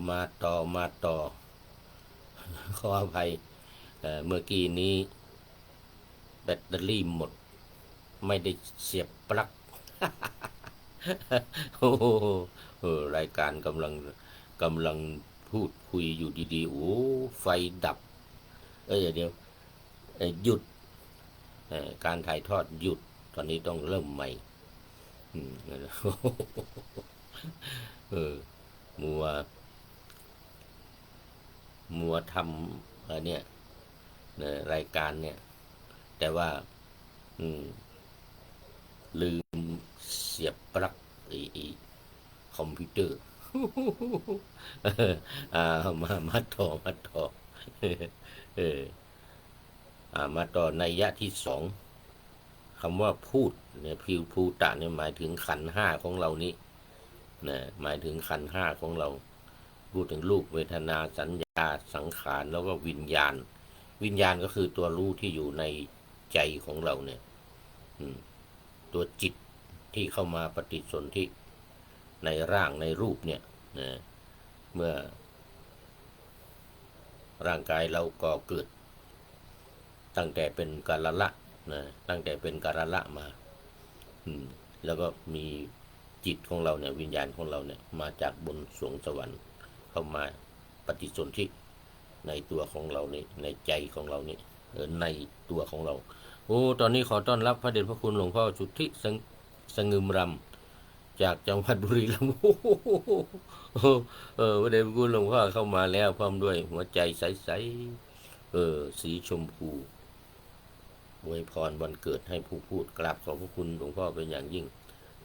มาต่อขออภัยเมื่อกี้นี้แบตเตอรี่หมดไม่ได้เสียบปลั๊กโอ้โหรายการกำลังพูดคุยอยู่ดีๆโอ้ไฟดับเดี๋ยวหยุดการถ่ายทอดหยุดตอนนี้ต้องเริ่มใหม่เออมัวมัวทำเนี่ยรายการเนี่ยแต่ว่าลืมเสียบปลั๊กอีคอมพิวเตอร์มาต่อเออมาต่อในยะที่สองคำว่าพูดเนี่ยภูตะเนี่ยหมายถึงขันธ์ห้าของเรานี้นะหมายถึงขันธ์ห้าของเราพูดถึงรูปเวทนาสัญญาสังขารแล้วก็วิญญาณก็คือตัวรู้ที่อยู่ในใจของเราเนี่ยตัวจิตที่เข้ามาปฏิสนธิในร่างในรูปเนี่ยนะเมื่อร่างกายเราก็เกิดตั้งแต่เป็นกาลละนะตั้งแต่เป็นกาลละมาแล้วก็มีจิตของเราเนี่ยวิญญาณของเราเนี่ยมาจากบนสวงสวรรค์เข้ามาปฏิสนธิในตัวของเรานี่ในใจของเรานี่ในตัวของเราโอ้ตอนนี้ขอต้อนรับพระเดชพระคุณหลวงพ่อสุทธิสงึมรำจากจังหวัดบุรีรัมย์พระเดชพระคุณหลวงพ่อเข้ามาแล้วพร้อมด้วยหัวใจใสๆสีชมพูอวยพรวันเกิดให้ผู้พูดกราบขอบพระคุณหลวงพ่อเป็นอย่างยิ่ง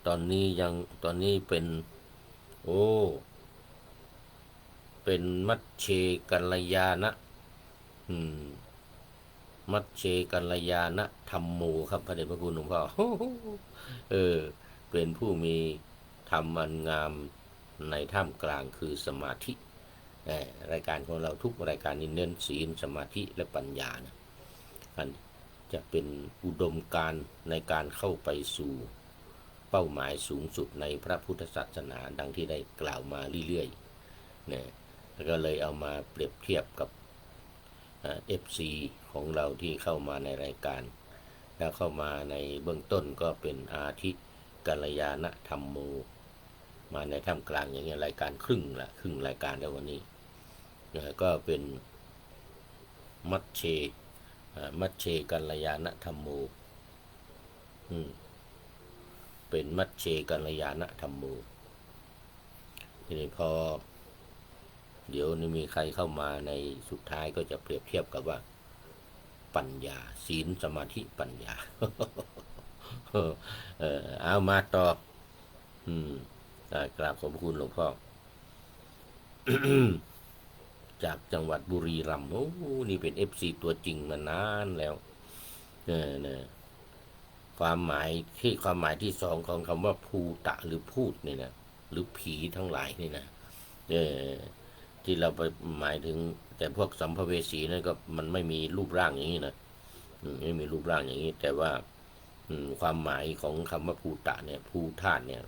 ตอนนี้เป็นเป็นมัชเชกัลยานะมัชเชกัลยานะธรรมโมครับพระเดชพระคุณหลวงพ่อเป็นผู้มีธรรมอันงามในท่ามกลางคือสมาธิรายการของเราทุกรายการนี้เน้นศีลสมาธิและปัญญานะจะเป็นอุดมการณ์ในการเข้าไปสู่เป้าหมายสูงสุดในพระพุทธศาสนาดังที่ได้กล่าวมาเรื่อยๆนะแล้วก็เลยเอามาเปรียบเทียบกับFC ของเราที่เข้ามาในรายการแล้วเข้ามาในเบื้องต้นก็เป็นอาทิกัลยาณธรรมโมมาในท่ามกลางอย่างเงี้ยรายการครึ่งรายการแล้ววันนี้ก็เป็นมัชเชกัลยาณธรรมโมเป็นมัชเชกัลยาณธรรมโมทีนี้พอเดี๋ยวนี้มีใครเข้ามาในสุดท้ายก็จะเปรียบเทียบกับว่าปัญญาศีลสมาธิปัญญาเอามาต่อกราบขอบคุณหลวงพ่อ จากจังหวัดบุรีรัมย์โอ้นี่เป็น FC ตัวจริงมานานแล้วความหมายที่สองของคำว่าภูตะหรือพูดนี่นะหรือผีทั้งหลายนี่นะที่เราไปหมายถึงแต่พวกสัมภเวสีนั่นก็มันไม่มีรูปร่างอย่างนี้นะไม่มีรูปร่างอย่างนี้แต่ว่าความหมายของคำว่าภูตะเนี่ยภูธาตุเนี่ย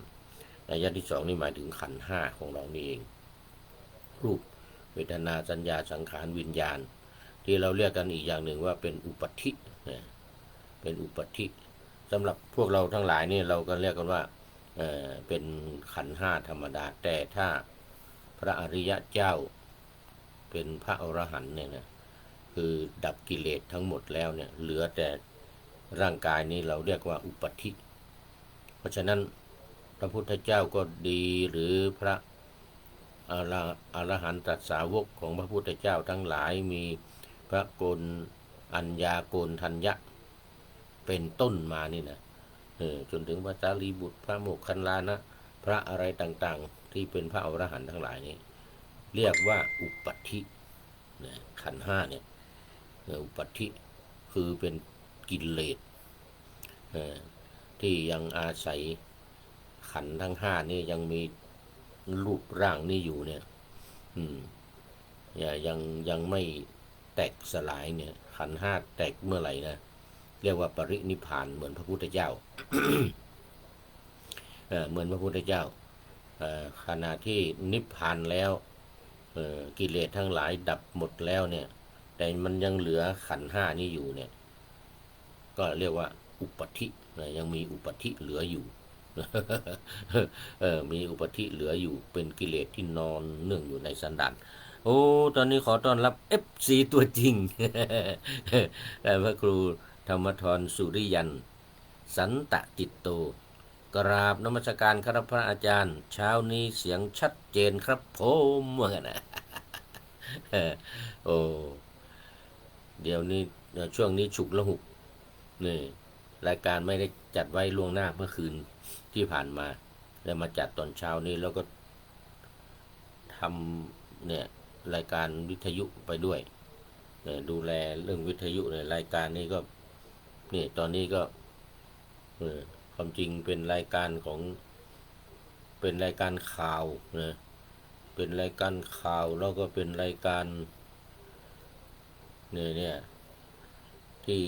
นัยยะที่สองนี่หมายถึงขันธ์ห้าของเรานี่เองรูปเวทนาสัญญาสังขารวิญญาณที่เราเรียกกันอีกอย่างหนึ่งว่าเป็นอุปธิเป็นอุปธิสำหรับพวกเราทั้งหลายนี่เราก็เรียกกันว่าเป็นขันธ์ห้าธรรมดาแต่ถ้าพระอริยะเจ้าเป็นพระอรหันต์เนี่ยนะคือดับกิเลสทั้งหมดแล้วเนี่ยเหลือแต่ร่างกายนี้เราเรียกว่าอุปธิเพราะฉะนั้นพระพุทธเจ้าก็ดีหรือพระอรหันตสาวกของพระพุทธเจ้าทั้งหลายมีพระโกณอัญญาโกณทัญญะเป็นต้นมานี่นะจนถึงพระสารีบุตรพระโมคคัลลานะพระอะไรต่างๆที่เป็นพระอรหันต์ทั้งหลายนี้เรียกว่าอุปธิขันธ์ห้าเนี่ยอุปธิคือเป็นกิเลสที่ยังอาศัยขันธ์ทั้งห้านี่ยังมีรูปร่างนี่อยู่เนี่ยยังไม่แตกสลายเนี่ยขันธ์ห้าแตกเมื่อไหร่นะเรียกว่าปรินิพพานเหมือนพระพุทธเจ้า เหมือนพระพุทธเจ้าขณะที่นิพพานแล้ว กิเลสทั้งหลายดับหมดแล้วเนี่ยแต่มันยังเหลือขันธ์ห้านี้อยู่เนี่ยก็เรียกว่าอุปธิยังมีอุปธิเหลืออยู่ มีอุปธิเหลืออยู่เป็นกิเลสที่นอนเนื่องอยู่ในสันดานโอ้ตอนนี้ขอต้อนรับ FC ตัวจริง พระครูธรรมธรสุริยันสันตจิตโตกราบนมัสการครับพระอาจารย์เช้านี้เสียงชัดเจนครับผมเหมือนกันนะ โอ้เดี๋ยวนี้ช่วงนี้ฉุกละหุกนี่รายการไม่ได้จัดไว้ล่วงหน้าเมื่อคืนที่ผ่านมาแล้วมาจัดตอนเช้านี้แล้วก็ทำเนี่ยรายการวิทยุไปด้วยดูแลเรื่องวิทยุในรายการนี้ก็นี่ตอนนี้ก็ความจริงเป็นรายการของเป็นรายการข่าวนะเป็นรายการข่าวแล้วก็เป็นรายการเนี่ยที่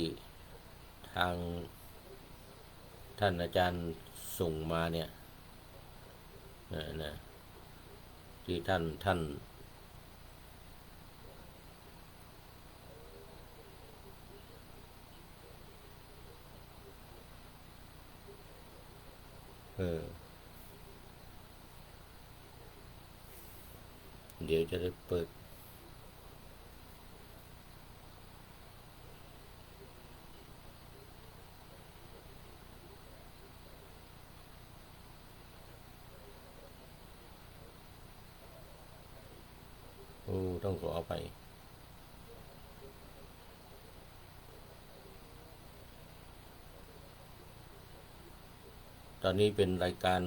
ทางท่านอาจารย์ส่งมาเนี่ยนะที่ท่านเดี๋ยวจะได้เปิดโอ้ต้องขอไปตอนนี้เป็นรายการ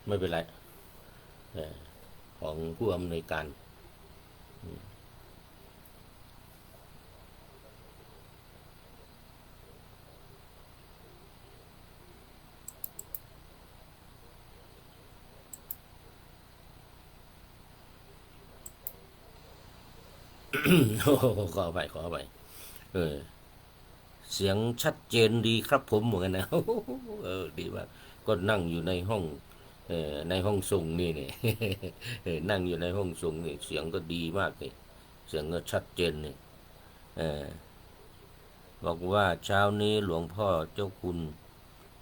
ไม่เป็นไรของผู้อำนวยการขอไปเสียงชัดเจนดีครับผมเหมือนกันนะดีมากก็นั่งอยู่ในห้องในห้องส่งนี่เนี่ยนั่งอยู่ในห้องส่งนี่เสียงก็ดีมากเลยเสียงก็ชัดเจนเนี่ยบอกว่าเช้านี้หลวงพ่อเจ้าคุณ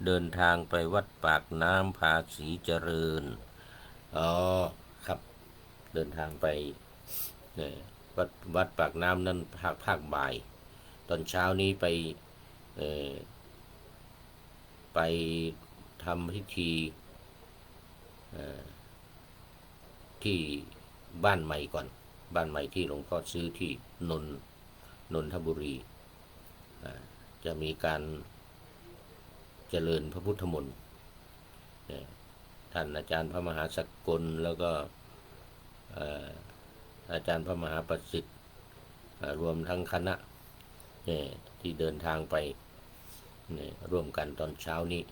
เดินทางไปวัดปากน้ำภาษีเจริญอ๋อครับเดินทางไปวัดปากน้ำนั่นภาคบ่ายตอนเช้านี้ไปทำพิธีที่บ้านใหม่ก่อนบ้านใหม่ที่หลวงพ่อซื้อที่นนทบุรีจะมีการเจริญพระพุทธมนต์ท่านอาจารย์พระมหาสกลแล้วก็อาจารย์พระมหาประสิทธิ์รวมทั้งคณะที่เดินทางไปร่วมกันตอนเช้านี้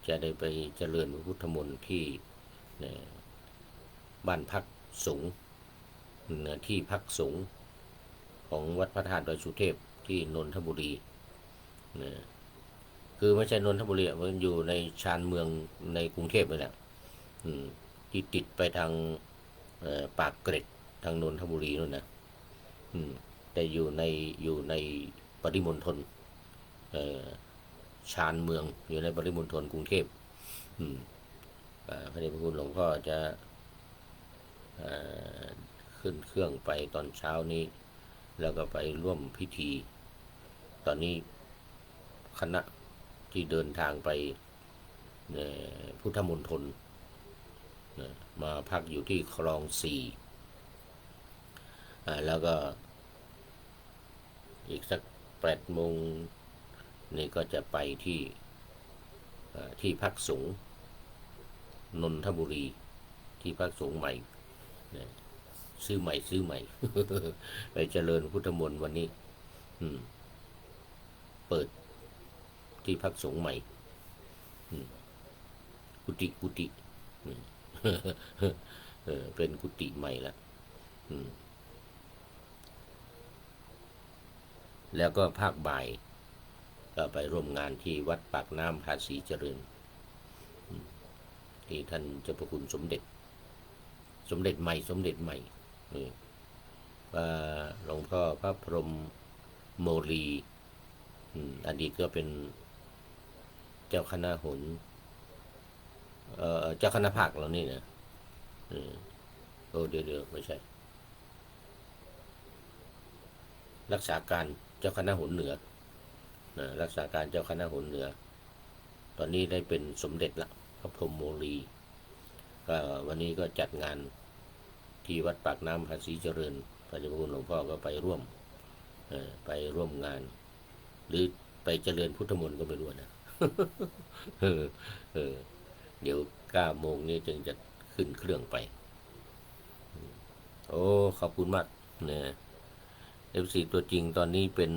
จะได้ไปเจริญพระพุทธมนต์ที่บ้านพักสงฆ์ที่พักสงฆ์ของวัดพระธาตุดอยสุเทพที่นนทบุรีคือไม่ใช่นนทบุรีมันอยู่ในชานเมืองในกรุงเทพนี่แหละที่ติดไปทางปากเกร็ดทางนนทบุรีนู่นนะแต่อยู่ในปริมณฑลชานเมืองอยู่ในปริมณฑลกรุงเทพพระเดชพระคุณหลวงพ่อจะขึ้นเครื่องไปตอนเช้านี้แล้วก็ไปร่วมพิธีตอนนี้คณะที่เดินทางไปพุทธมณฑลมาพักอยู่ที่คลองสี่แล้วก็อีกสัก8 โมงนี่ก็จะไปที่พักสงฆ์นนทบุรีที่พักสงฆ์ใหม่ซื้อใหม่ ไปเจริญพุทธมนต์วันนี้เปิดที่พักสงฆ์ใหม่กุฏิเป็นกุฏิใหม่ละแล้วก็ภาคบ่ายก็ไปร่วมงานที่วัดปากน้ำภาษีเจริญ ที่ท่านเจ้าพระคุณสมเด็จใหม่หลวงพ่อพระพรหมโมลีอดีตก็เป็นเจ้าคณะหนเจ้าคณะภาคเรานี่นะเดี๋ยวไม่ใช่รักษาการเจ้าคณะหนเหนือรักษาการเจ้าคณะหนเหนือตอนนี้ได้เป็นสมเด็จละพระพรหมโมลีวันนี้ก็จัดงานที่วัดปากน้ำภาษีเจริญพระเจ้าพระคุณหลวงพ่อก็ไปร่วมงานหรือไปเจริญพุทธมนต์ก็ไม่รู้นะ เดี๋ยว9 โมงนี้จึงจะขึ้นเครื่องไปโอ้ขอบคุณมากเนี่ย FC ตัวจริงตอนนี้เป็น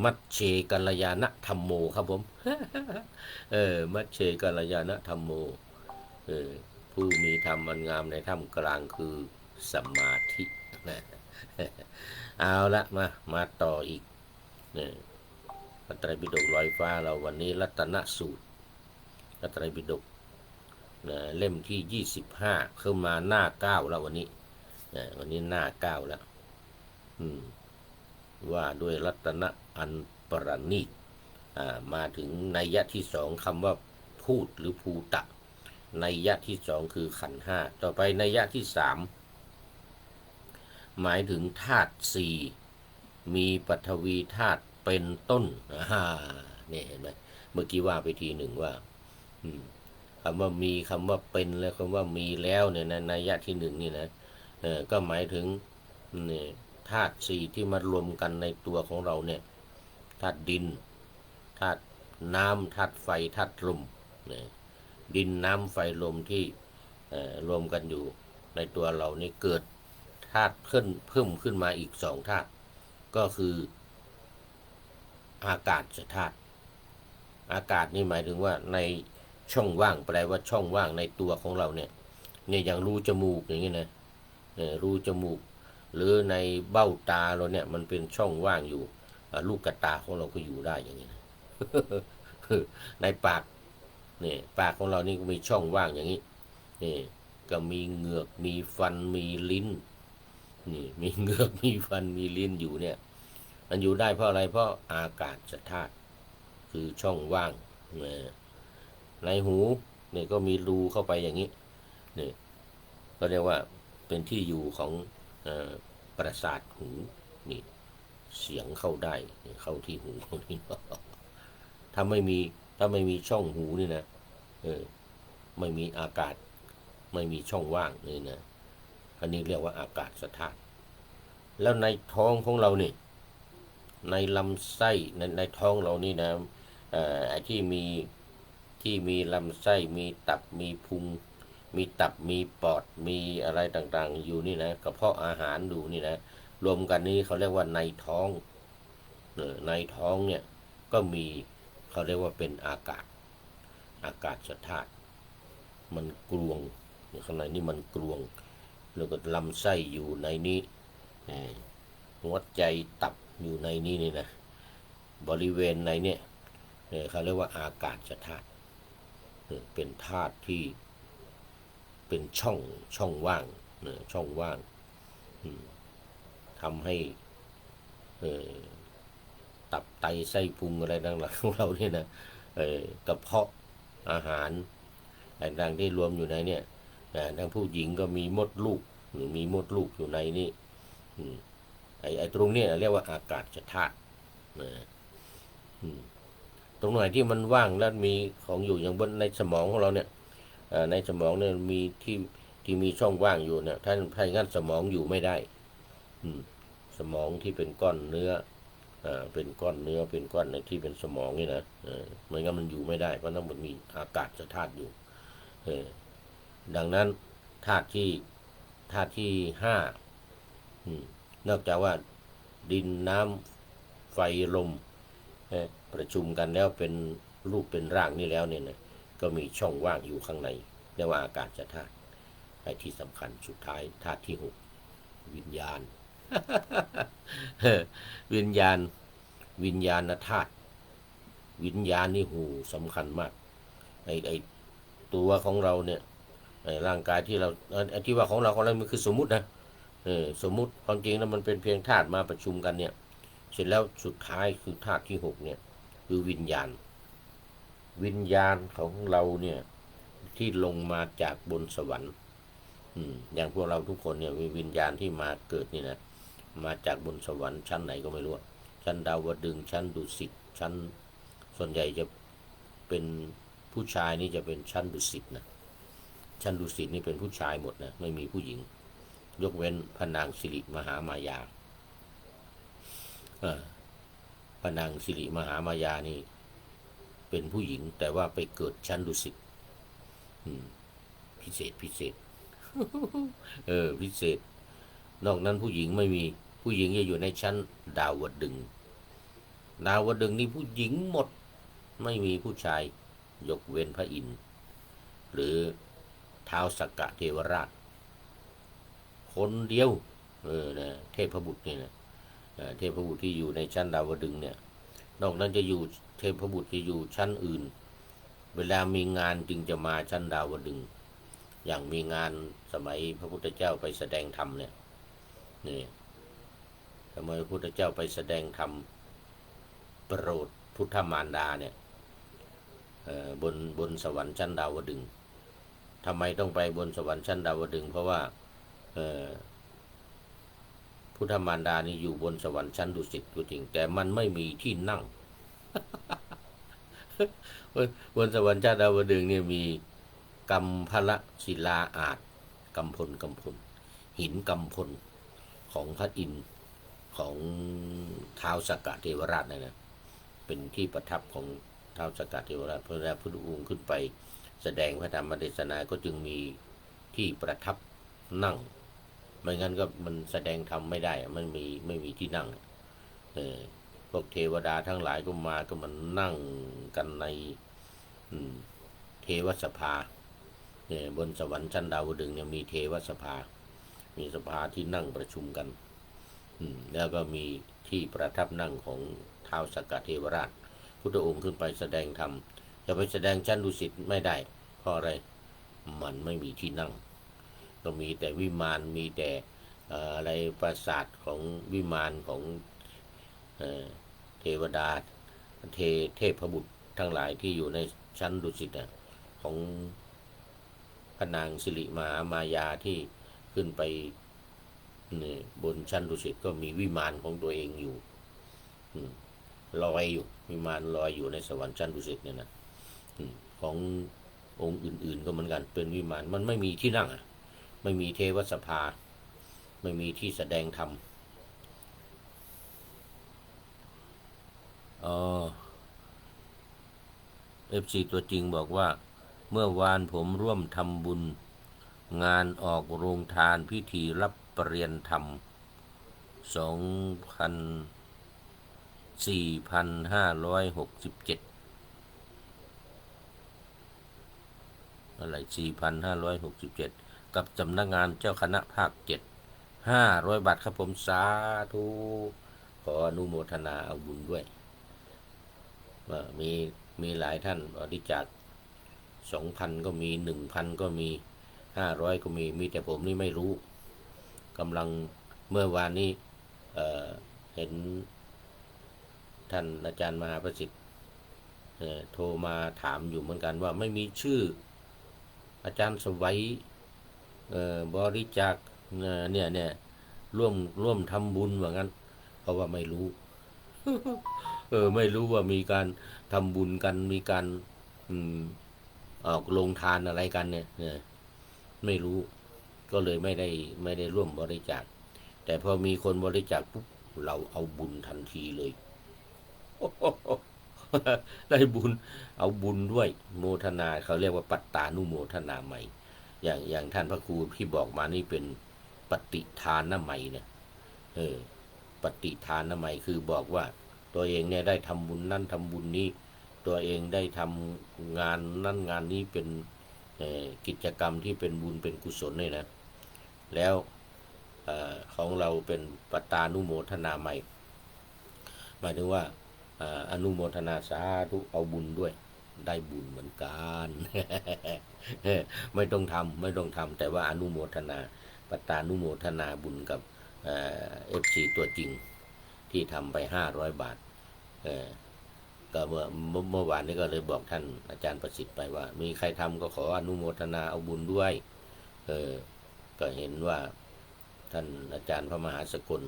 มัชเชกัลยาณธรรมโมครับผม มัชเชกัลยาณธรรมโมผู้มีธรรมอันงามในถ้ำกลางคือสมาธินะเอาละมาต่ออีกพระไตรปิฎกลอยฟ้าเราวันนี้รัตนสูตรพระไตรปิฎกเล่มที่25เข้ามาหน้า9แล้ววันนี้หน้า9แล้วว่าด้วยรัตนะอันประณีตมาถึงนัยยะที่2คำว่าพูดหรือภูตะนัยยะที่2คือขันธ์5ต่อไปนัยยะที่3หมายถึงธาตุ4มีปฐวีธาตุเป็นต้นนี่เห็นไหมเมื่อกี้ว่าไปทีหนึ่งว่าคำว่ามีคำว่าเป็นและคำว่ามีแล้วเนี่ยนะนัยยะที่1นี่นะก็หมายถึงธาตุ4ที่มารวมกันในตัวของเราเนี่ยธาตุดินธาตุน้ำธาตุไฟธาตุลมดินน้ำไฟลมที่รวมกันอยู่ในตัวเรานี่เกิดธาตุเพิ่มขึ้นมาอีก2ธาตุก็คืออากาศธาตุอากาศนี่หมายถึงว่าในช่องว่างแปลว่าช่องว่างในตัวของเราเนี่ยอย่างรูจมูกอย่างนี้นะรูจมูกหรือในเบ้าตาเราเนี่ยมันเป็นช่องว่างอยู่ลูกกระตาของเราก็อยู่ได้อย่างนี้นะ ในปากนี่ปากของเรานี่ก็มีช่องว่างอย่างนี้นี่ก็มีเหงือกมีฟันมีลิ้นนี่มีเหงือกมีฟันมีลิ้นอยู่เนี่ยมันอยู่ได้เพราะอะไรเพราะอากาศธาตุคือช่องว่างในหูนี่ก็มีรูเข้าไปอย่างนี้นี่ก็เรียกว่าเป็นที่อยู่ของประสาทหูนี่เสียงเข้าได้เข้าที่หูของนี่ถ้าไม่มีช่องหูนี่นะไม่มีอากาศไม่มีช่องว่างนี่นะอันนี้เรียกว่าอากาศธาตุแล้วในท้องของเรานี่ในลำไส้ในท้องเรานี่นะไอ้ที่มีลำไส้มีตับมีพุงมีตับมีปอดมีอะไรต่างๆอยู่นี่นะกระเพาะอาหารดูนี่นะรวมกันนี้เขาเรียกว่าในท้องในท้องเนี่ยก็มีเขาเรียกว่าเป็นอากาศธาตุมันกลวงข้างในนี่มันกลวงแล้วก็ลำไส้อยู่ในนี้หัวใจตับอยู่ในนี้นี่นะบริเวณในเนี่ยเขาเรียกว่าอากาศธาตุเป็นธาตุที่เป็นช่องว่างช่องว่างทำให้ตับไตไส้พุงอะไรต่างๆของเราเนี่ยนะกระเพาะอาหารต่างๆที่รวมอยู่ในเนี่ยทั้งผู้หญิงก็มีมดลูกหรือมีมดลูกอยู่ในนี้ไอ้ตรงนี้เรียกว่าอากาศธาตุตรงไหนที่มันว่างแล้วมีของอยู่อย่างบนในสมองของเราเนี่ยในสมองเนี่ยมีที่มีช่องว่างอยู่เนี่ยถ้างั้นสมองอยู่ไม่ได้สมองที่เป็นก้อนเนื้อเป็นก้อนเนื้อเป็นก้อนในที่เป็นสมองนี่นะไม่งั้นมันอยู่ไม่ได้เพราะนั้นมันมีอากาศธาตุอยู่ดังนั้นธาตุที่5นอกจากว่าดินน้ำไฟลมประชุมกันแล้วเป็นรูปเป็นร่างนี่แล้วเนี่ยนะก็มีช่องว่างอยู่ข้างในเรียกว่าอากาศธาตุไอ้ที่สำคัญสุดท้ายธาตุที่6วิญญาณ วิญญาณธาตุวิญญาณนี่หูสำคัญมาก ไอตัวของเราเนี่ยร่างกายที่เราที่ว่าของเรามันคือสมมุตินะสมมุติความจริงแล้วมันเป็นเพียงธาตุมาประชุมกันเนี่ยเสร็จแล้วสุดท้ายคือธาตุที่หกเนี่ยคือวิญญาณของเราเนี่ยที่ลงมาจากบนสวรรค์อย่างพวกเราทุกคนเนี่ยมีวิญญาณที่มาเกิดนี่นะมาจากบนสวรรค์ชั้นไหนก็ไม่รู้ชั้นดาวดึงส์ชั้นดุสิตชั้นส่วนใหญ่จะเป็นผู้ชายนี่จะเป็นชั้นดุสิตนะชั้นดุสิตนี่เป็นผู้ชายหมดนะไม่มีผู้หญิงยกเว้นพระนางสิริมหามายาพระนางสิริมหามายานี่เป็นผู้หญิงแต่ว่าไปเกิดชั้นดุสิตพิเศษพิเศษนอกนั้นผู้หญิงไม่มีผู้หญิงจะอยู่ในชั้นดาวดึงส์นี่ผู้หญิงหมดไม่มีผู้ชายยกเว้นพระอินทร์หรือท้าวสักกะเทวราชคนเดียวนะเทพบุตรนี่นะเทพบุตรที่อยู่ในชั้นดาวดึงส์เนี่ยนอกนั้นจะอยู่เทพบุตรจะอยู่ชั้นอื่นเวลามีงานจึงจะมาชั้นดาวดึงส์อย่างมีงานสมัยพระพุทธเจ้าไปแสดงธรรมเนี่ยนี่สมัยพระพุทธเจ้าไปแสดงธรรมโปรดพุทธมารดาเนี่ยบนสวรรค์ชั้นดาวดึงส์ทำไมต้องไปบนสวรรค์ชั้นดาวดึงส์เพราะว่าพุทธมารดานี่อยู่บนสวรรค์ชั้นดุสิตก็จริงแต่มันไม่มีที่นั่ง บนสวรรค์ชั้นดาวดึงส์เนี่ยมีกัมพลศิลาอาจกัมพลหินกัมพลของพระอินทร์ของท้าวสักกะเทวราชนั่นนะเป็นที่ประทับของท้าวสักกะเทวราชพระพุทธองค์ขึ้นไปแสดงพระธรรมเทศนาก็จึงมีที่ประทับนั่งไม่งั้นก็มันแสดงธรรมไม่ได้มันไม่มีที่นั่งพวกเทวดาทั้งหลายก็มาก็มันนั่งกันในเทวสภาบนสวรรค์ชั้นดาวดึงส์เนี่ยมีเทวสภามีสภาที่นั่งประชุมกันแล้วก็มีที่ประทับนั่งของท้าวสักกะเทวราชพุทธองค์ขึ้นไปแสดงธรรมจะไปแสดงชั้นดุสิตไม่ได้เพราะอะไรมันไม่มีที่นั่งก็มีแต่วิมานมีแต่อะไรปราสาทของวิมานของเทวดาเทพบุตรทั้งหลายที่อยู่ในชั้นดุสิตของพระนางสิริมหามายาที่ขึ้นไปบนชั้นดุสิตก็มีวิมานของตัวเองอยู่ลอยอยู่วิมานลอยอยู่ในสวรรค์ชั้นดุสิตเนี่ยนะขององค์อื่นๆก็เหมือนกันเป็นวิมานมันไม่มีที่นั่งไม่มีเทวสภาไม่มีที่แสดงธรรมFC ตัวจริงบอกว่าเมื่อวานผมร่วมทำบุญงานออกโรงทานพิธีรับปริญญาธรรม4,567อะไร4,567กับสำนักงานเจ้าคณะภาค7 500 บาทครับผมสาธุขออนุโมทนาเอาบุญด้วยมีหลายท่านบริจาค2,000ก็มี 1,000ก็มี500ก็มีแต่ผมนี่ไม่รู้กำลังเมื่อวานนี้เห็นท่านอาจารย์มหาประสิทธิ์โทรมาถามอยู่เหมือนกันว่าไม่มีชื่ออาจารย์สวัยบริจาคเนี่ยร่วมทำบุญว่างั้นเพราะว่าไม่รู้ ไม่รู้ว่ามีการทำบุญกันมีการออกโรงทานอะไรกันเนี่ยไม่รู้ก็เลยไม่ได้ร่วมบริจาคแต่พอมีคนบริจาคปุ๊บเราเอาบุญทันทีเลย ได้บุญเอาบุญด้วยโมทนาเขาเรียกว่าปัตตานุโมทนาใหม่อย่างท่านพระครูที่บอกมานี่เป็นปฏิทานใหม่เนี่ยปฏิทานใหม่คือบอกว่าตัวเองเนี่ยได้ทำบุญนั่นทำบุญนี้ตัวเองได้ทำงานนั่นงานนี้เป็นกิจกรรมที่เป็นบุญเป็นกุศลเนี่ยนะแล้วของเราเป็นปัตตานุโมทนาใหม่หมายถึงว่าอนุโมทนาสาธุเอาบุญด้วย ได้บุญเหมือนกัน ไม่ต้องทำแต่ว่าอนุโมทนาปัตตานุโมทนาบุญกับFC ตัวจริงที่ทำไป500 บาทก็เมื่อวานนี้ก็เลยบอกท่านอาจารย์ประสิทธิ์ไปว่ามีใครทำก็ขออนุโมทนาเอาบุญด้วยก็เห็นว่าท่านอาจารย์พระมหาสกล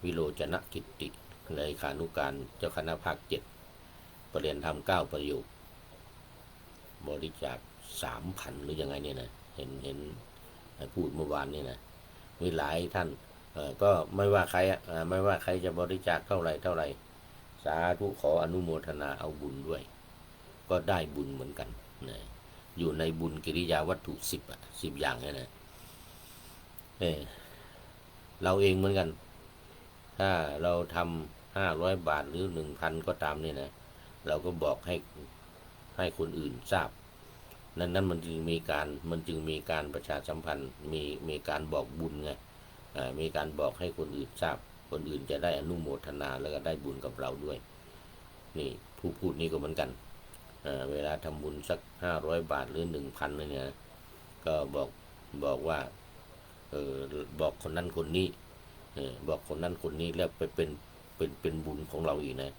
วิโรจนกิตติเลขานุการเจ้าคณะภาค7ประเรียนธรรม9 ประโยคบริจาค3,000หรือยังไงเนี่ยนะเห็นพูดเมื่อวานนี่นะมีหลายท่านก็ไม่ว่าใครจะบริจาคเท่าไหร่สาธุขออนุโมทนาเอาบุญด้วยก็ได้บุญเหมือนกันนะอยู่ในบุญกิริยาวัตถุ10อย่างเนี่ยนะเราเองเหมือนกันถ้าเราทำ500 บาทหรือ 1,000ก็ตามเนี่ยนะเราก็บอกให้คนอื่นทราบนั้นมันจึงมีการประชาสัมพันธ์มีการบอกบุญไงมีการบอกให้คนอื่นทราบคนอื่นจะได้อนุโมทนาแล้วก็ได้บุญกับเราด้วยนี่ผู้พูดนี้ก็เหมือนกันเวลาทำบุญสัก500 บาทหรือ 1,000เนี่ยก็บอกว่าบอกคนนั้นคนนี้บอกคนนั้นคนนี้แล้วไปเป็นบุญของเราอีกนะ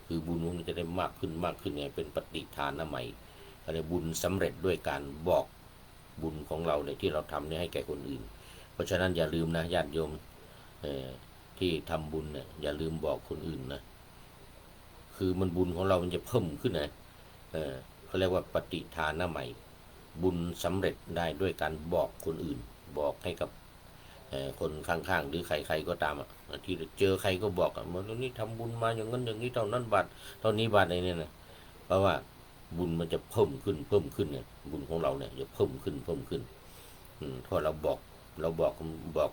คือบุญมันจะได้มากขึ้นไงเป็นปฏิทานใหม่อะไรบุญสำเร็จด้วยการบอกบุญของเราเนี่ยที่เราทำเนี่ยให้แก่คนอื่นเพราะฉะนั้นอย่าลืมนะญาติโยมที่ทำบุญเนี่ยอย่าลืมบอกคนอื่นนะคือมันบุญของเรามันจะเพิ่มขึ้นนะเขาเรียกว่าปฏิทานใหม่บุญสำเร็จได้ด้วยการบอกคนอื่นบอกให้กับคนข้างๆหรือใครๆก็ตามที่เจอใครก็บอกเมื่อนี้ทำบุญมาอย่างนั้นอย่างนี้เท่านั้นบาทเท่านี้บาทอะไรเนี่ยนะเพราะว่าบุญมันจะเพิ่มขึ้นเนี่ยบุญของเราเนี่ยจะเพิ่มขึ้นพอเราบอก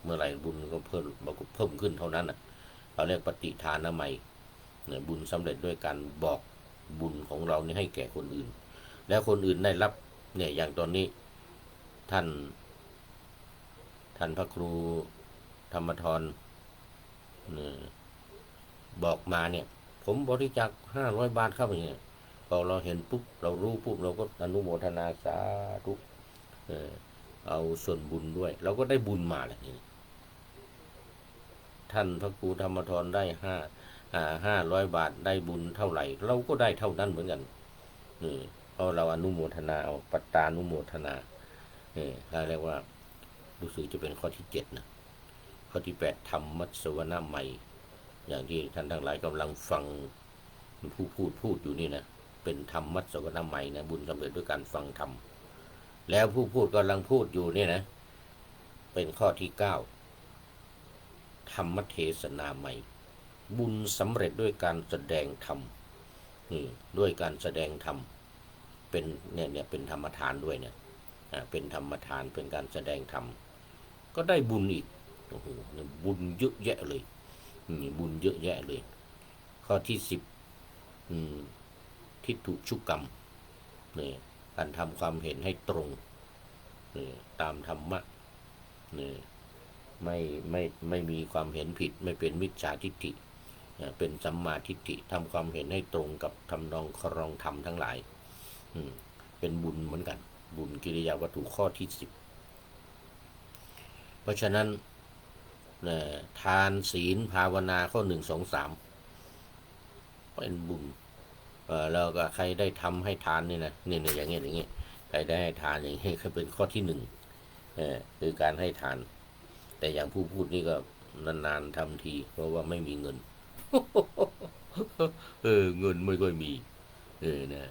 เมื่อไหร่บุญก็เพิ่มขึ้นเท่านั้นเราเรียกปฏิทานใหม่เนี่ยบุญสำเร็จด้วยการบอกบุญของเรานี่ให้แก่คนอื่นแล้วคนอื่นได้รับเนี่ยอย่างตอนนี้ท่านพระครูธรรมธรบอกมาเนี่ยผมบริจาค500 บาทเข้าไปเนี่ยพอเราเห็นปุ๊บเรารู้ปุ๊บเราก็อนุโมทนาสาธุเอาส่วนบุญด้วยเราก็ได้บุญมาแหละท่านพระครูธรรมธรได้500 บาทได้บุญเท่าไหร่เราก็ได้เท่านั้นเหมือนกันเพราะเราอนุโมทนาเอาปัตตานุโมทนาเรียกว่ารู้สึกจะเป็นข้อที่7นะข้อที่8ธรรมมัสวนาใหม่อย่างที่ท่านทั้งหลายกำลังฟังผู้พูดอยู่นี่นะเป็นธรรมมัสวนาใหม่นะบุญสำเร็จด้วยการฟังธรรมแล้วผู้พูดกำลังพูดอยู่นี่นะเป็นข้อที่9ธรรมเทศนาใหม่บุญสำเร็จด้วยการแสดงธรรมด้วยการแสดงธรรมเป็นเนี่ยเป็นธรรมทานด้วยเนี่ยเป็นธรรมทานเป็นการแสดงธรรมก็ได้บุญอีกโอ้โหบุญเยอะแยะเลยบุญเยอะแยะเลยข้อที่10ทิฏฐุชุกรรมเนี่ยการทำความเห็นให้ตรงตามธรรมะเนี่ยไม่มีความเห็นผิดไม่เป็นมิจฉาทิฏฐิเป็นสัมมาทิฏฐิทำความเห็นให้ตรงกับทำนองครองธรรมทั้งหลายเป็นบุญเหมือนกันบุญกิริยาวัตถุข้อที่10เพราะฉะนั้นทานศีลภาวนาข้อ1 2 3เป็นบุญแล้วก็ใครได้ทำให้ทานนี่นะนี่อย่างเงี้ยใครได้ให้ทานอย่างเงี้ยก็เป็นข้อที่1คือการให้ทานแต่อย่างผู้พูดนี่ก็นานๆทำทีเพราะว่าไม่มีเงิน เงินไม่ค่อยมีนะ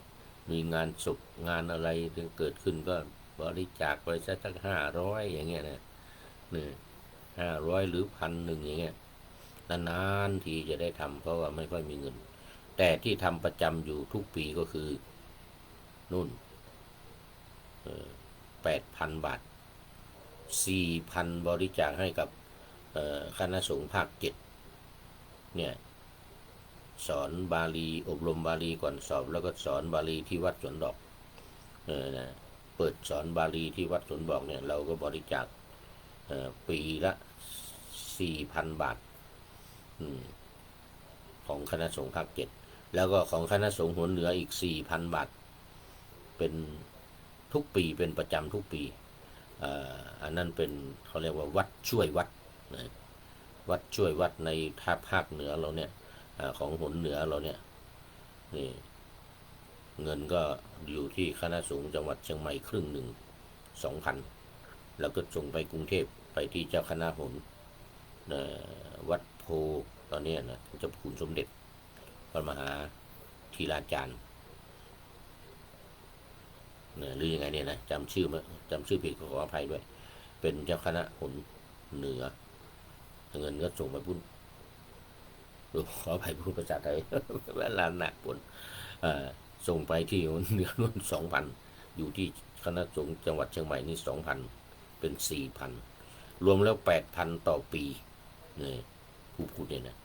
มีงานศพงานอะไรที่เกิดขึ้นก็บริจาคไปสัก500อย่างเงี้ยนะ500หรือ1,100อย่างเงี้ยนานๆทีจะได้ทำเพราะว่าไม่ค่อยมีเงินแต่ที่ทำประจำอยู่ทุกปีก็คือนู่น8,000 บาท 4,000 บริจาคให้กับคณะสงฆ์ภาค7เนี่ยสอนบาลีอบรมบาลีก่อนสอบแล้วก็สอนบาลีที่วัดสวนดอกนะเปิดสอนบาลีที่วัดสวนดอกเนี่ยเราก็บริจาคปีละ 4,000 บาทของคณะสงฆ์ภาค7 แล้วก็ของคณะสงฆ์หัวเหนืออีก 4,000 บาทเป็นทุกปีเป็นประจำทุกปีอันนั้นเป็นเขาเรียกว่าวัดช่วยวัดนะวัดช่วยวัดในภาคเหนือเราเนี่ยของหนเหนือเราเนี่ยนี่เงินก็อยู่ที่คณะสงฆ์จังหวัดเชียงใหม่ครึ่งหนึ่ง 2,000แล้วก็ส่งไปกรุงเทพไปที่เจ้าคณะหนวัดโพตอนนี้นะเจ้าคุณสมเด็จพระมหาธีราจารย์หรือยังไงเนี่ยนะจำชื่อผิดขออภัยด้วยเป็นเจ้าคณะหนเหนือเงินก็ส่งไปพุ่นขออภัยพูดภาษาไทยเวลาหนักปุ่นส่งไปที่หนเหนือนู่น2,000อยู่ที่คณะสงฆ์จังหวัดเชียงใหม่นี่2,000เป็น 4,000รวมแล้ว 8,000ต่อปีนี่ผู้พูดเนี่ยนะ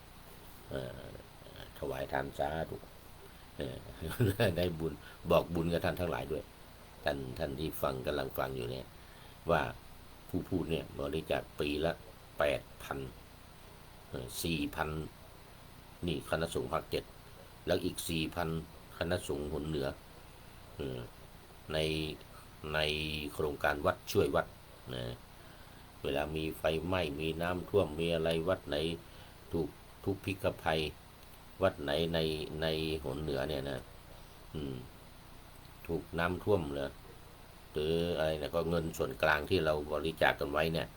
ถวายทานสาธุได้บุญบอกบุญกับท่านทั้งหลายด้วยท่านที่ฟังกำลังฟังอยู่เนี่ยว่าผู้พูดเนี่ยบริจาคปีละ 8,000 4,000นี่คณะสงฆ์ภาค 7แล้วอีก 4,000 คณะสงฆ์หนเหนือในโครงการวัดช่วยวัดนะเวลามีไฟไหม้มีน้ำท่วมมีอะไรวัดไหนถูกทุกพิกภัยวัดไหนในหนเหนือเนี่ยนะถูกน้ำท่วมเลยหรืออะไรนะก็เงินส่วนกลางที่เราบริจาคกันไว้เนี่ย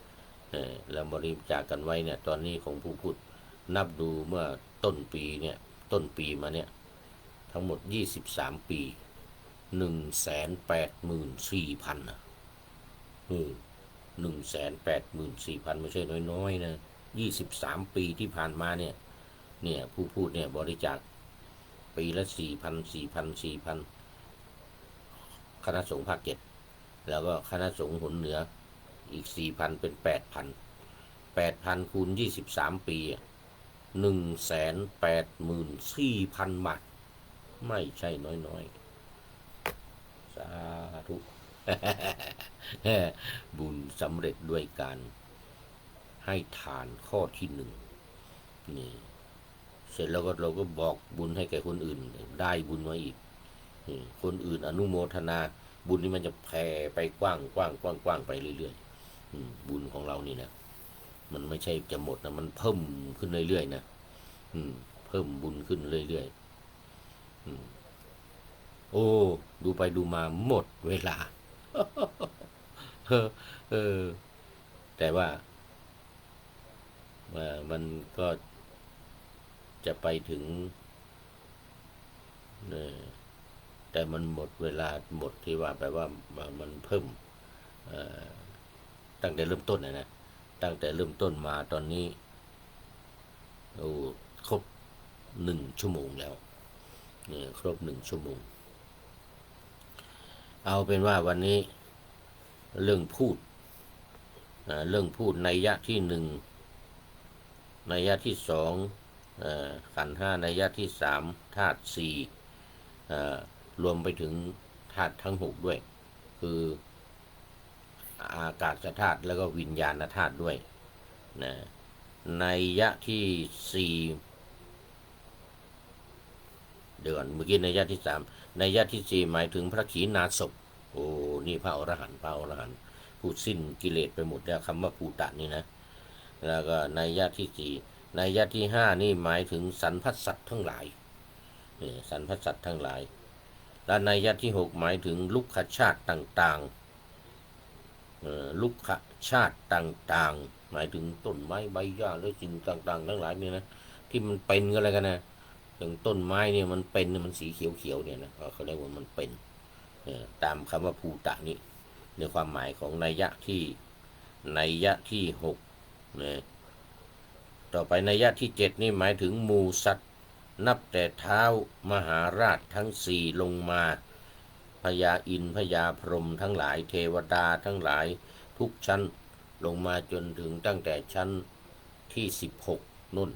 เราบริจาคกันไว้เนี่ยตอนนี้ของผู้พูดนับดูเมื่อต้นปีมาเนี่ยทั้งหมด23 ปี184,000นะ184,000ไม่ใช่น้อยๆนะ23 ปีที่ผ่านมาเนี่ยผู้พูดเนี่ยบริจาคปีละ 4,000 คณะสงฆ์ภาค 7แล้วก็คณะสงฆ์หนเหนืออีก 4,000 เป็น 8,000 คูณ23 ปี184,000 บาทไม่ใช่น้อยๆสาธุ บุญสำเร็จด้วยการให้ทานข้อที่1นี่เสร็จแล้วก็เราก็บอกบุญให้แก่คนอื่นได้บุญมาอีกคนอื่นอนุโมทนาบุญนี้มันจะแผ่ไปกว้างไปเรื่อยๆบุญของเรานี่นะมันไม่ใช่จะหมดนะมันเพิ่มขึ้นเรื่อยๆนะเพิ่มบุญขึ้นเรื่อยๆโอ้ดูไปดูมาหมดเวลา แต่ว่ามันก็จะไปถึงแต่มันหมดเวลาหมดที่ว่าแปลว่ามันเพิ่มตั้งแต่เริ่มต้นนะตั้งแต่เริ่มต้นมาตอนนี้ครบ1 ชั่วโมงแล้วครบ1 ชั่วโมงเอาเป็นว่าวันนี้เรื่องพูดนัยยะที่ 1นัยยะที่ 2ขันธ์ 5นัยยะที่ 3ธาตุ 4รวมไปถึงธาตุทั้ง6ด้วยคืออากาศธาตุแล้วก็วิญญาณธาตุด้วยนะนัยยะที่4เดือนเมื่อกี้นัยยะที่3นัยยะที่4หมายถึงพระขีณาสพโอ้นี่พระอรหันต์ผู้สิ้นกิเลสไปหมดแล้วคำว่าภูตะนี่นะแล้วก็นัยยะที่4นัยยะที่5นี่หมายถึงสรรพสัตว์ทั้งหลายสรรพสัตว์ทั้งหลายและนัยยะที่6หมายถึงลุกขชาติต่างๆลุกขชาติต่างๆหมายถึงต้นไม้ใบหญ้าและสิ่งต่างๆทั้งหลายเนี่ยนะที่มันเป็นก็อะไรกันนะอย่างต้นไม้เนี่ยมันเป็นมันสีเขียวๆเนี่ยนะเขาเรียกว่ามันเป็นตามคำว่าภูตะนี่ในความหมายของนัยยะที่6นะต่อไปนัยยะที่7นี่หมายถึงหมู่สัตว์นับแต่เท้ามหาราชทั้ง4ลงมาพญาอินทร์พญาพรหมทั้งหลายเทวดาทั้งหลายทุกชั้นลงมาจนถึงตั้งแต่ชั้นที่16นู่น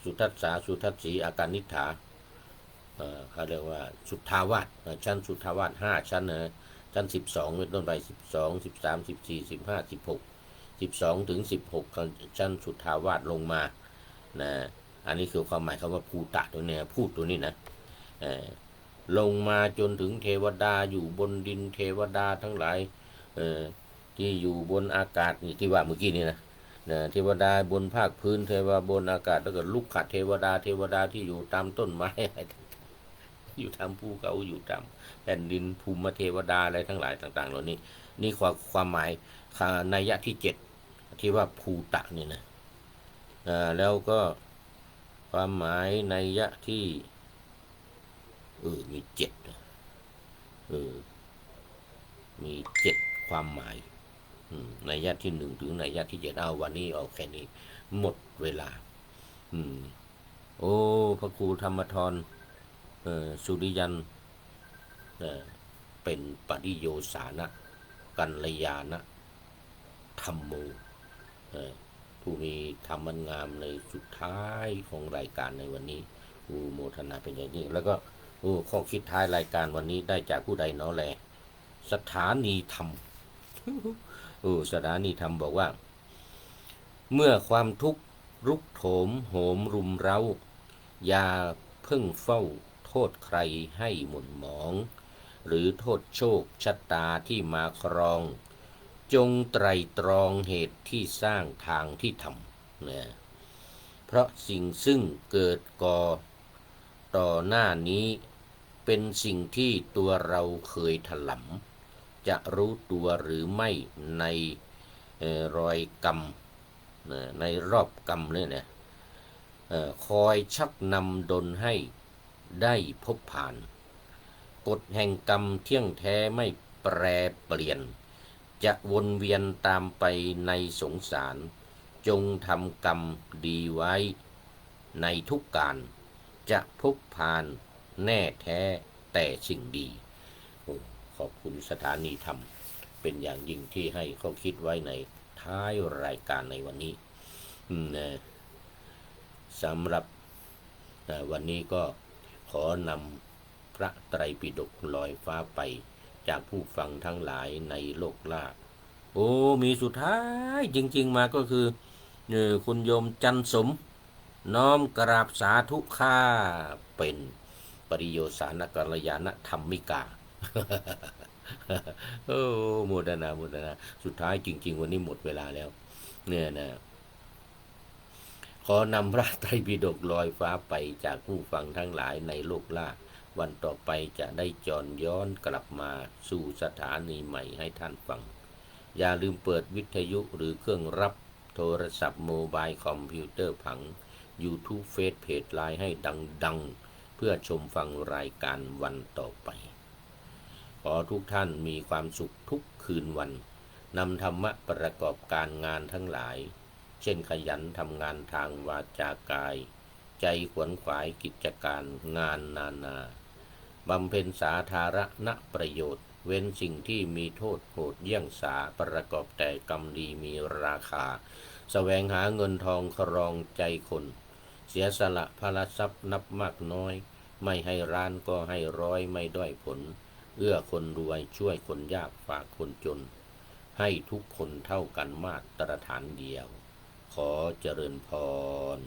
สุทัสสาสุทัสสีอาการนิฐาเขาเรียกว่าสุทธาวาสชั้นสุทธาวาส5ชั้นนะชั้น12เป็นต้นไป12 13 14 15 16 12 ถึง 16ชั้นสุทธาวาสลงมานะอันนี้คือความหมายคำว่าภูตะตัวนี้พูดตัวนี้นะลงมาจนถึงเทวดาอยู่บนดินเทวดาทั้งหลายที่อยู่บนอากาศนี่ที่ว่าเมื่อกี้นี่นะเทวดาบนภาคพื้นเทวดาบนอากาศแล้วก็ลุกขัดเทวดาที่อยู่ตามต้นไม้อยู่ตามภูเขาอยู่ตามแผ่นดินภูมิเทวดาอะไรทั้งหลายต่างๆเหล่านี้นี่ความหมายนัยยะที่7ที่ว่าภูตะนี่นะแล้วก็ความหมายนัยยะที่มีมี7ความหมายนัยยะที่1ถึงนัยยะที่7เอาวันนี้เอาแค่นี้หมดเวลาโอ้พระครูธรรมธรสุริยันเป็นปริโยสานะกัลยาณธรรมโมผู้มีธรรมงามในสุดท้ายของรายการในวันนี้โมทนาเป็นอย่างยิ่งแล้วก็ข้อคิดท้ายรายการวันนี้ได้จากผู้ใดเนาะแลสถานีธรรมสถานีธรรมบอกว่าเมื่อความทุกข์รุกโถมโหมรุมเร้าอย่าเพิ่งเฝ้าโทษใครให้หม่นหมองหรือโทษโชคชะตาที่มาครองจงไตร่ตรองเหตุที่สร้างทางที่ทำนะเพราะสิ่งซึ่งเกิดก่อต่อหน้านี้เป็นสิ่งที่ตัวเราเคยถลำจะรู้ตัวหรือไม่ในรอยกรรมในรอบกรรมเนี่ยนะคอยชักนำดลให้ได้พบผ่านกฎแห่งกรรมเที่ยงแท้ไม่แปรเปลี่ยนจะวนเวียนตามไปในสงสารจงทำกรรมดีไว้ในทุกการจะพบผ่านแน่แท้แต่สิ่งดีขอบคุณสถานีธรรมเป็นอย่างยิ่งที่ให้ข้อคิดไว้ในท้ายรายการในวันนี้สำหรับวันนี้ก็ขอนำพระไตรปิฎกลอยฟ้าไปจากผู้ฟังทั้งหลายในโลกล่ามีสุดท้ายจริงๆมาก็คือคุณโยมจันสมน้อมกราบสาธุข้าเป็นปริโยสานกัลยาณธรรมิกาโมทนาสุดท้ายจริงๆวันนี้หมดเวลาแล้วเนี่ยนะขอนำพระไตรปิฎกลอยฟ้าไปจากผู้ฟังทั้งหลายในโลกล่าวันต่อไปจะได้จรย้อนกลับมาสู่สถานีใหม่ให้ท่านฟังอย่าลืมเปิดวิทยุหรือเครื่องรับโทรศัพท์โมบายคอมพิวเตอร์ผัง YouTube เฟซเพจไลน์ให้ดังๆเพื่อชมฟังรายการวันต่อไปขอทุกท่านมีความสุขทุกคืนวันนำธรรมะประกอบการงานทั้งหลายเช่นขยันทำงานทางวาจากายใจขวนขวายกิจการงานนานาบำเพ็ญสาธารณประโยชน์เว้นสิ่งที่มีโทษโหดเยี่ยงสาประกอบแต่กรรมดีมีราคาแสวงหาเงินทองครองใจคนเสียสละพละทรัพย์นับมากน้อยไม่ให้ร้านก็ให้ร้อยไม่ด้อยผลเอื้อคนรวยช่วยคนยากฝากคนจนให้ทุกคนเท่ากันมาตรฐานเดียวขอเจริญพร